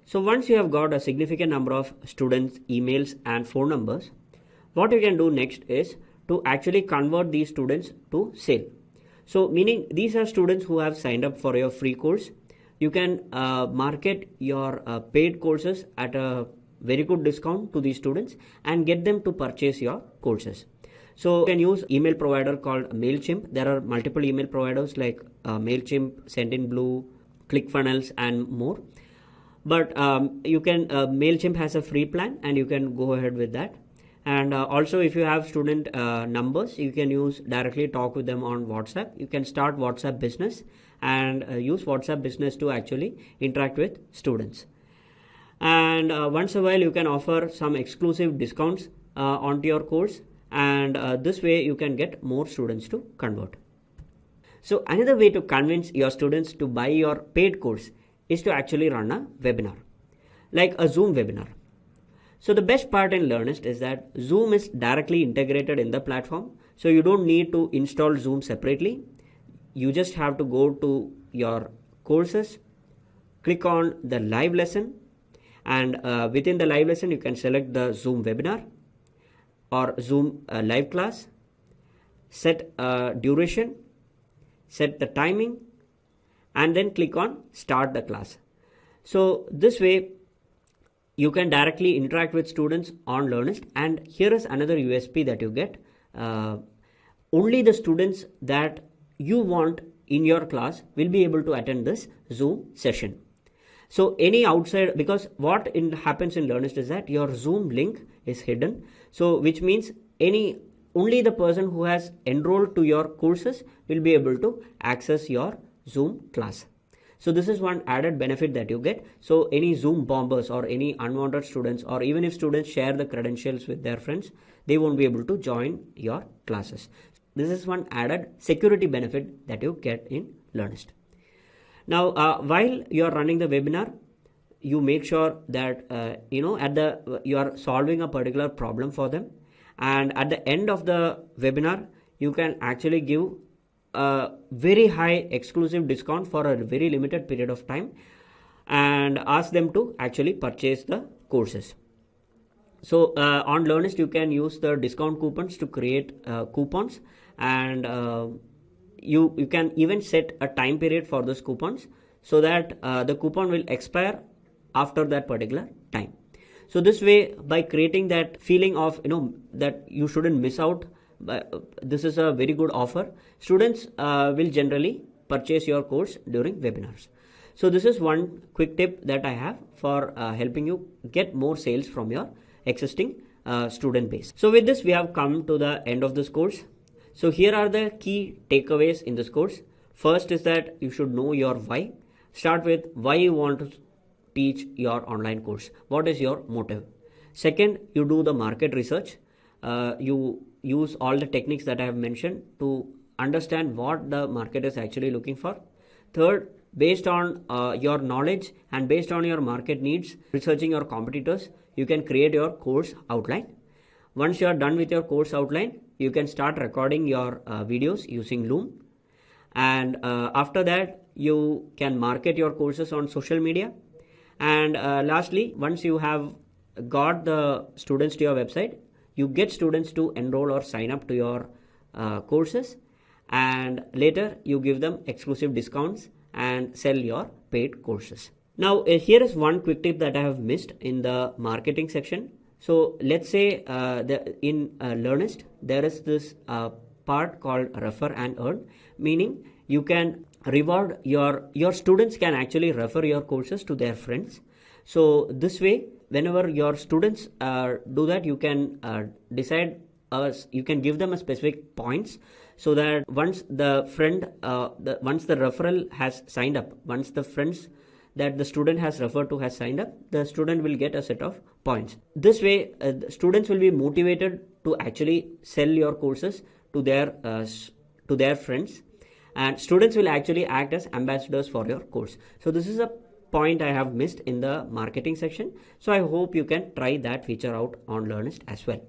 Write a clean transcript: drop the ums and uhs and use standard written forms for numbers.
So once you have got a significant number of students' emails and phone numbers, what you can do next is to actually convert these students to sale. So meaning these are students who have signed up for your free course. You can market your paid courses at a very good discount to these students and get them to purchase your courses. So you can use email provider called MailChimp. There are multiple email providers like MailChimp, Sendinblue, ClickFunnels and more. But you can MailChimp has a free plan and you can go ahead with that. And also if you have student numbers, you can use directly talk with them on WhatsApp. You can start WhatsApp business and use WhatsApp business to actually interact with students. And once a while you can offer some exclusive discounts onto your course, and this way you can get more students to convert. So another way to convince your students to buy your paid course is to actually run a webinar, like a Zoom webinar. So the best part in Learnyst is that Zoom is directly integrated in the platform. So you don't need to install Zoom separately. You just have to go to your courses, click on the live lesson, and within the live lesson you can select the Zoom webinar or Zoom live class, set a duration, set the timing, and then click on start the class. So this way you can directly interact with students on Learnyst. And here is another USP that you get. Only the students that you want in your class will be able to attend this Zoom session. So any outside, because what happens in Learnyst is that your Zoom link is hidden. So which means only the person who has enrolled to your courses will be able to access your Zoom class. So this is one added benefit that you get. So any Zoom bombers or any unwanted students, or even if students share the credentials with their friends, they won't be able to join your classes. This is one added security benefit that you get in Learnyst. Now, while you are running the webinar, you make sure that you are solving a particular problem for them, and at the end of the webinar, you can actually give a very high exclusive discount for a very limited period of time, and ask them to actually purchase the courses. So on Learnyst, you can use the discount coupons to create coupons, and you can even set a time period for those coupons so that the coupon will expire after that particular time. So this way, by creating that feeling of that you shouldn't miss out, this is a very good offer, students will generally purchase your course during webinars. So this is one quick tip that I have for helping you get more sales from your existing student base. So with this, we have come to the end of this course. So here are the key takeaways in this course. First is that you should know your why. Start with why you want to teach your online course. What is your motive? Second, you do the market research. You use all the techniques that I have mentioned to understand what the market is actually looking for. Third, based on your knowledge and based on your market needs, researching your competitors, you can create your course outline. Once you are done with your course outline, you can start recording your videos using Loom. And after that, you can market your courses on social media. And lastly, once you have got the students to your website, you get students to enroll or sign up to your courses, and later you give them exclusive discounts and sell your paid courses. Now here is one quick tip that I have missed in the marketing section. So let's say in Learnyst, there is this part called refer and earn, meaning you can reward your students can actually refer your courses to their friends. So this way, whenever your students do that, you can decide you can give them a specific points, so that once the friend once the referral has signed up, once the friends that the student has referred to has signed up, the student will get a set of points. This way, the students will be motivated to actually sell your courses to their friends, and students will actually act as ambassadors for your course. So this is a point I have missed in the marketing section. So I hope you can try that feature out on Learnyst as well.